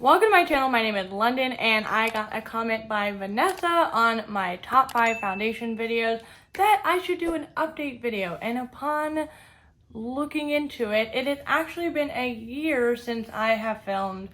Welcome to my channel. My name is London and I got a comment by Vanessa on my top 5 foundation videos that I should do an update video, and upon looking into it, it has actually been a year since I have filmed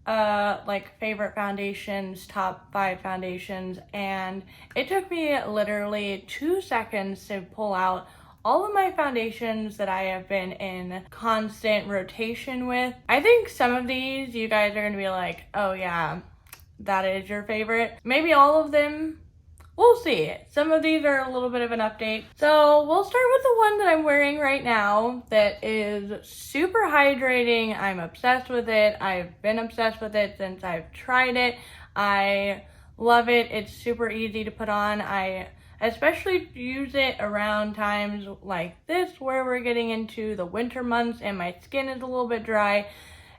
like favorite foundations, top 5 foundations, and it took me literally 2 seconds to pull out all of my foundations that I have been in constant rotation with. I think some of these you guys are gonna be like, oh yeah, that is your favorite. Maybe all of them, we'll see. Some of these are a little bit of an update. So we'll start with the one that I'm wearing right now that is super hydrating. I'm obsessed with it. I've been obsessed with it since I've tried it. I love it. It's super easy to put on. I especially use it around times like this where we're getting into the winter months and my skin is a little bit dry,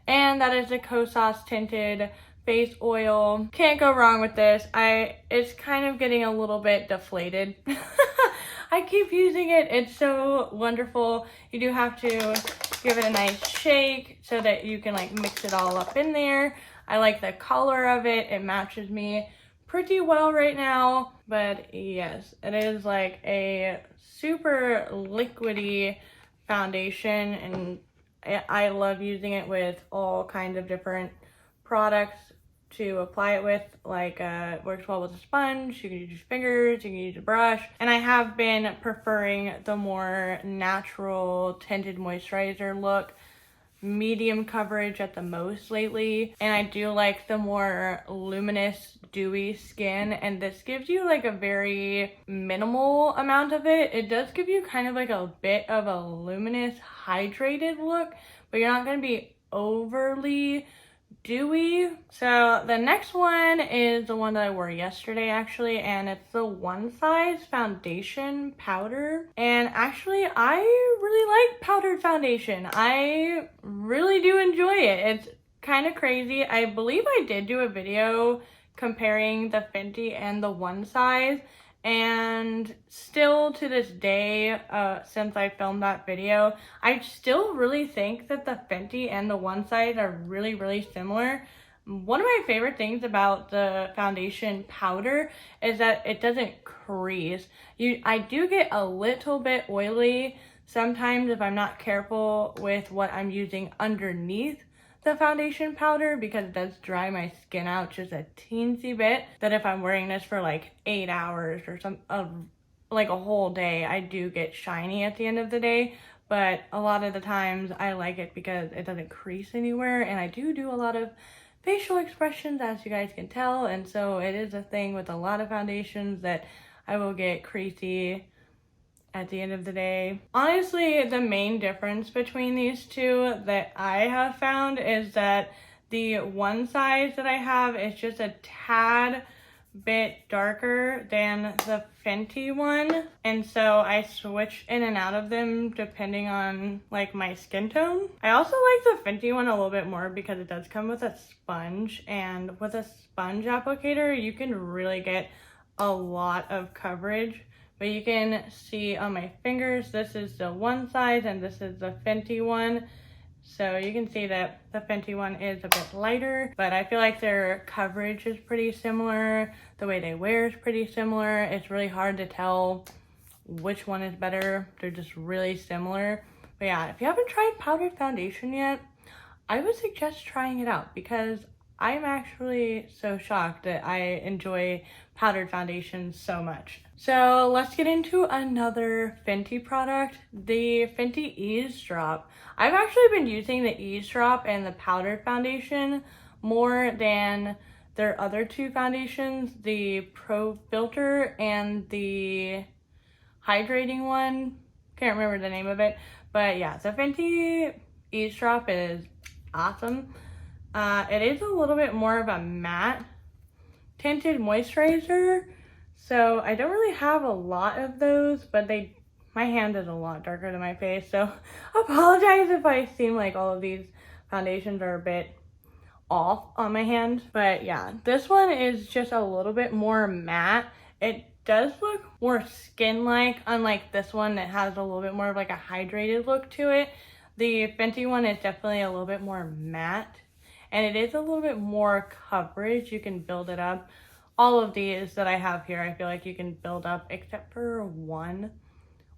and that is the Kosas tinted face oil. Can't go wrong with this. It's kind of getting a little bit deflated. I keep using it. It's so wonderful. You do have to give it a nice shake so that you can like mix it all up in there. I like the color of it. It matches me pretty well right now, but yes, it is like a super liquidy foundation, and I love using it with all kinds of different products to apply it with. Like it works well with a sponge. You can use your fingers, you can use a brush, and I have been preferring the more natural tinted moisturizer look, medium coverage at the most lately, and I do like the more luminous dewy skin, and this gives you like a very minimal amount of it. It does give you kind of like a bit of a luminous hydrated look, but you're not going to be overly dewy. So the next one is the one that I wore yesterday actually, and it's the onesize foundation powder. And actually I really like powdered foundation. I really do enjoy it. It's kind of crazy. I believe I did do a video comparing the Fenty and the onesize, and still to this day, since I filmed that video, I still really think that the Fenty and the onesize are really similar. One of my favorite things about the foundation powder is that it doesn't crease. I do get a little bit oily sometimes if I'm not careful with what I'm using underneath the foundation powder, because it does dry my skin out just a teensy bit, that if I'm wearing this for like 8 hours or like a whole day, I do get shiny at the end of the day. But a lot of the times I like it because it doesn't crease anywhere, and I do a lot of facial expressions, as you guys can tell, and so it is a thing with a lot of foundations that I will get creasy at the end of the day. Honestly, the main difference between these two that I have found is that the onesize that I have is just a tad bit darker than the Fenty one, and so I switch in and out of them depending on like my skin tone. I also like the Fenty one a little bit more because it does come with a sponge, and with a sponge applicator you can really get a lot of coverage. But you can see on my fingers, this is the onesize and this is the Fenty one. So you can see that the Fenty one is a bit lighter, but I feel like their coverage is pretty similar. The way they wear is pretty similar. It's really hard to tell which one is better. They're just really similar. But yeah, if you haven't tried powdered foundation yet, I would suggest trying it out, because I'm actually so shocked that I enjoy powdered foundation so much. So let's get into another Fenty product, the Fenty Eaze Drop. I've actually been using the Eaze Drop and the powdered foundation more than their other two foundations, the Pro Filter and the hydrating one. Can't remember the name of it, but yeah, the Fenty Eaze Drop is awesome. It is a little bit more of a matte tinted moisturizer, so I don't really have a lot of those, but my hand is a lot darker than my face, so apologize if I seem like all of these foundations are a bit off on my hand. But yeah, this one is just a little bit more matte. It does look more skin-like, unlike this one that has a little bit more of like a hydrated look to it. The Fenty one is definitely a little bit more matte, and it is a little bit more coverage. You can build it up. All of these that I have here, I feel like you can build up, except for one.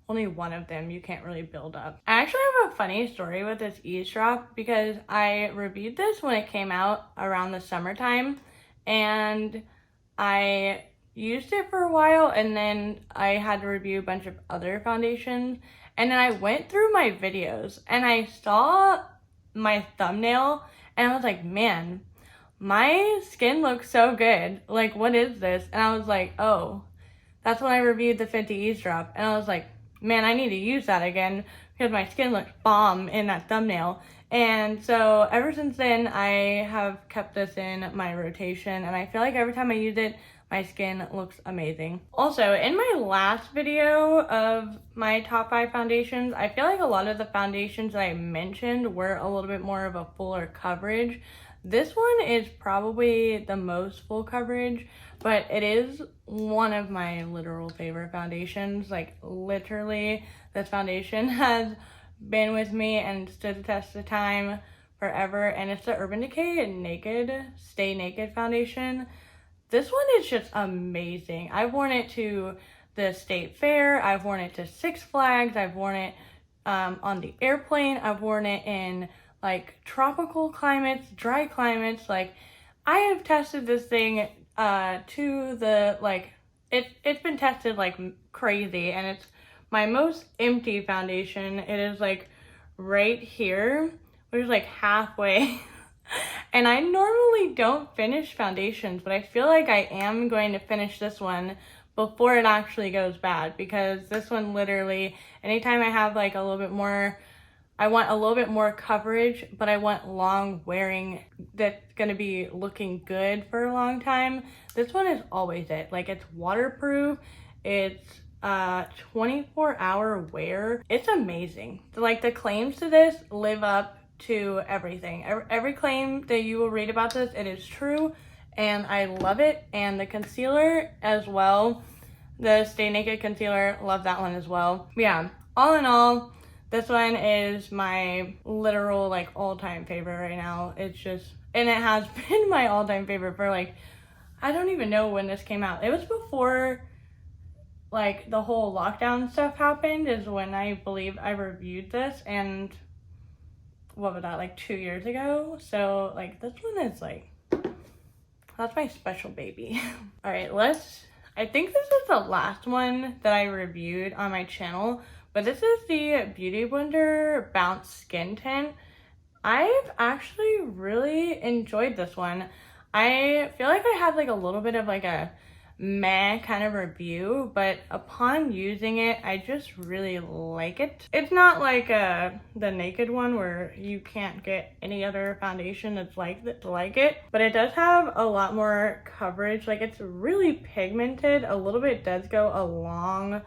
Only one of them you can't really build up. I actually have a funny story with this eaze drop because I reviewed this when it came out around the summertime, and I used it for a while, and then I had to review a bunch of other foundations, and then I went through my videos and I saw my thumbnail and I was like, man, my skin looks so good. Like, what is this? And I was like, oh, that's when I reviewed the Fenty eaze drop, and I was like, man, I need to use that again because my skin looks bomb in that thumbnail. And so ever since then, I have kept this in my rotation, and I feel like every time I use it, my skin looks amazing. Also, in my last video of my top 5 foundations, I feel like a lot of the foundations that I mentioned were a little bit more of a fuller coverage. This one is probably the most full coverage, but it is one of my literal favorite foundations. Like, literally, this foundation has been with me and stood the test of time forever, and it's the Urban Decay Naked Stay Naked foundation. This one is just amazing. I've worn it to the state fair, I've worn it to Six Flags, I've worn it on the airplane, I've worn it in like tropical climates, dry climates. Like, I have tested this thing to the, like, it's been tested like crazy, and it's my most empty foundation. It is like right here, which is like halfway. And I normally don't finish foundations, but I feel like I am going to finish this one before it actually goes bad, because this one literally, anytime I have like a little bit more, I want a little bit more coverage, but I want long wearing that's going to be looking good for a long time. This one is always it. Like, it's waterproof. It's 24-hour wear. It's amazing. Like, the claims to this live up to everything. Every claim that you will read about this, it is true, and I love it. And the concealer as well, the Stay Naked concealer, love that one as well. But yeah, all in all, this one is my literal like all-time favorite right now. It's just, and it has been my all-time favorite for like, I don't even know when this came out. It was before like the whole lockdown stuff happened, is when I believe I reviewed this, and what was that, like 2 years ago? So like, this one is like, that's my special baby. All right, I think this is the last one that I reviewed on my channel, but this is the Beauty Blender Bounce Skin Tint. I've actually really enjoyed this one. I feel like I had like a little bit of like a meh kind of review, but upon using it, I just really like it. It's not like the Naked one where you can't get any other foundation that's like it, but it does have a lot more coverage. Like, it's really pigmented. A little bit does go a long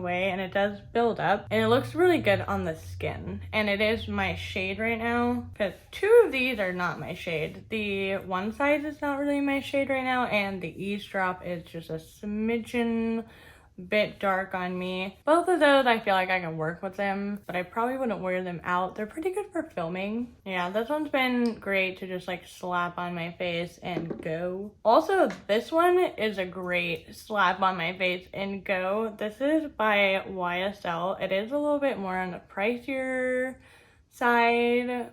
way, and it does build up, and it looks really good on the skin, and it is my shade right now, because 2 of these are not my shade. The onesize is not really my shade right now, and the eaze drop is just a smidgen bit dark on me. Both of those, I feel like I can work with them, but I probably wouldn't wear them out. They're pretty good for filming. Yeah, this one's been great to just like slap on my face and go. Also, this one is a great slap on my face and go. This is by YSL. It is a little bit more on the pricier side.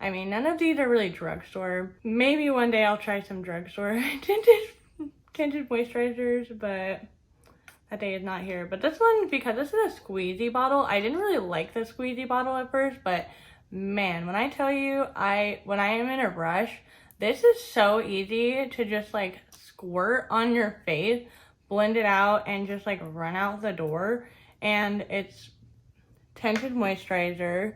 I mean, none of these are really drugstore. Maybe one day I'll try some drugstore tinted moisturizers, but that day is not here. But this one, because this is a squeezy bottle, I didn't really like the squeezy bottle at first, but man, when I tell you, when I am in a rush, this is so easy to just like squirt on your face, blend it out, and just like run out the door. And it's tinted moisturizer,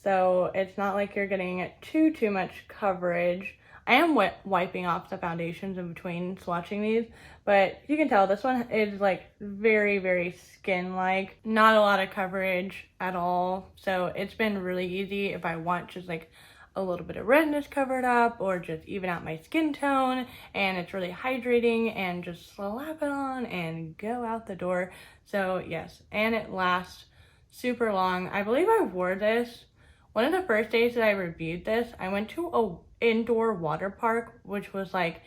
so it's not like you're getting too much coverage. I am wiping off the foundations in between swatching these, but you can tell this one is like very skin-like. Not a lot of coverage at all, so it's been really easy if I want just like a little bit of redness covered up, or just even out my skin tone, and it's really hydrating, and just slap it on and go out the door. So yes, and it lasts super long. I believe I wore this one of the first days that I reviewed this, I went to a indoor water park, which was like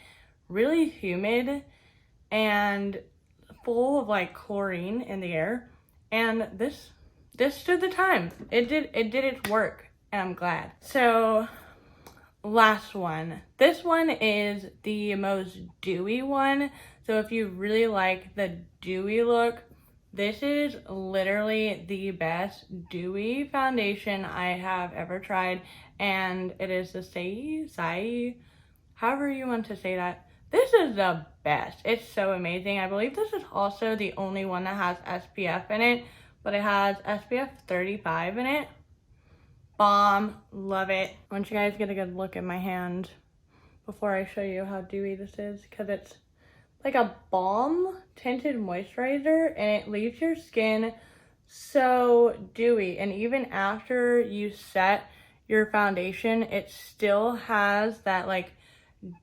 really humid and full of like chlorine in the air. And this stood the time. It did its work, and I'm glad. So last one. This one is the most dewy one. So if you really like the dewy look, this is literally the best dewy foundation I have ever tried, and it is the saie, however you want to say that. This is the best. It's so amazing. I believe this is also the only one that has SPF in it, but it has SPF 35 in it. Bomb. Love it. I want you guys to get a good look at my hand before I show you how dewy this is, because it's like a balm tinted moisturizer, and it leaves your skin so dewy. And even after you set your foundation, it still has that like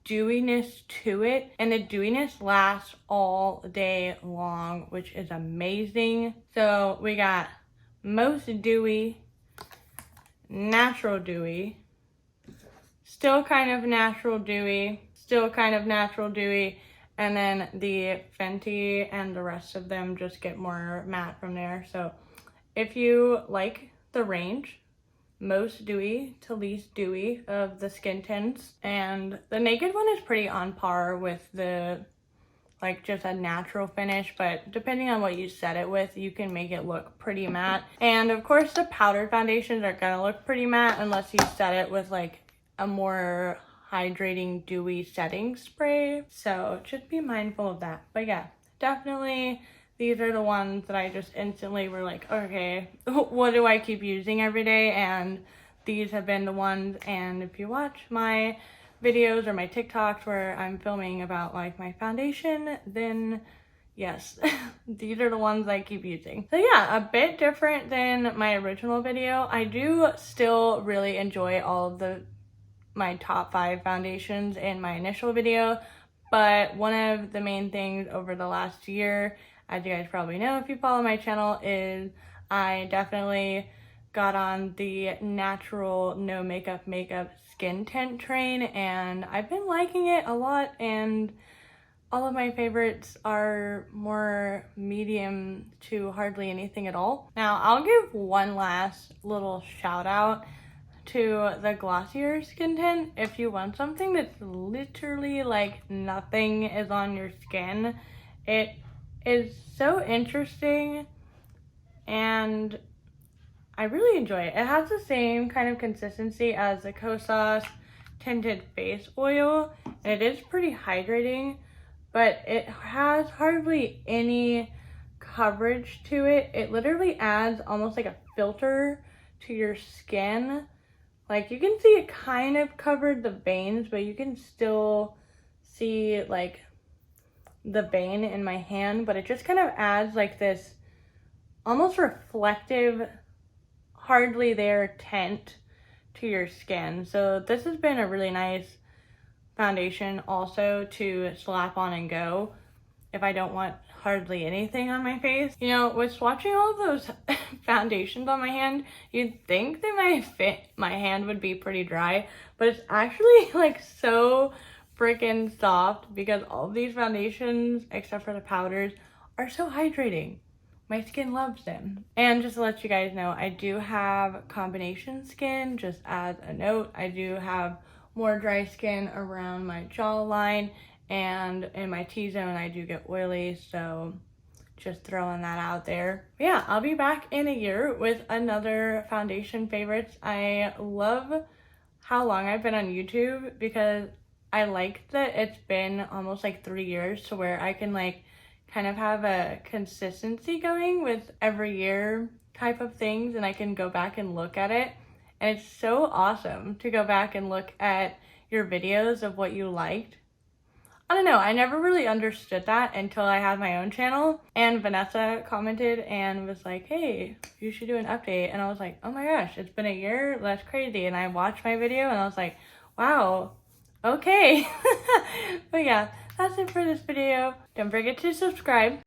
dewiness to it, and the dewiness lasts all day long, which is amazing. So we got most dewy, natural dewy, still kind of natural dewy, still kind of natural dewy, and then the fenty and the rest of them just get more matte from there. So if you like the range, most dewy to least dewy of the skin tints, and the naked one is pretty on par with the like just a natural finish, but depending on what you set it with, you can make it look pretty matte. And of course the powdered foundations are gonna look pretty matte unless you set it with like a more hydrating dewy setting spray, so just be mindful of that. But yeah, definitely these are the ones that I just instantly were like, okay, what do I keep using every day? And these have been the ones. And if you watch my videos or my TikToks where I'm filming about like my foundation, then yes, these are the ones I keep using. So yeah, a bit different than my original video. I do still really enjoy all of my top 5 foundations in my initial video, but one of the main things over the last year, as you guys probably know if you follow my channel, is I definitely got on the natural no makeup skin tint train, and I've been liking it a lot, and all of my favorites are more medium to hardly anything at all. Now I'll give one last little shout out to the glossier skin tint. If you want something that's literally like nothing is on your skin, it is so interesting and I really enjoy it. It has the same kind of consistency as the Kosas tinted face oil, and it is pretty hydrating, but it has hardly any coverage to it. It literally adds almost like a filter to your skin. Like you can see it kind of covered the veins, but you can still see like the vein in my hand, but it just kind of adds like this almost reflective, hardly there tint to your skin. So this has been a really nice foundation also to slap on and go if I don't want hardly anything on my face. You know, with swatching all of those foundations on my hand, you'd think that my hand would be pretty dry, but it's actually like so freaking soft because all of these foundations, except for the powders, are so hydrating. My skin loves them. And just to let you guys know, I do have combination skin, just as a note. I do have more dry skin around my jawline, and in my T-zone I do get oily, so just throwing that out there. But yeah, I'll be back in a year with another foundation favorites. I love how long I've been on YouTube because I like that it's been almost like 3 years to where I can like kind of have a consistency going with every year type of things, and I can go back and look at it. And it's so awesome to go back and look at your videos of what you liked. I don't know, I never really understood that until I had my own channel, and Vanessa commented and was like, hey, you should do an update. And I was like, oh my gosh, it's been a year? That's crazy. And I watched my video and I was like, wow, okay. But yeah, that's it for this video. Don't forget to subscribe.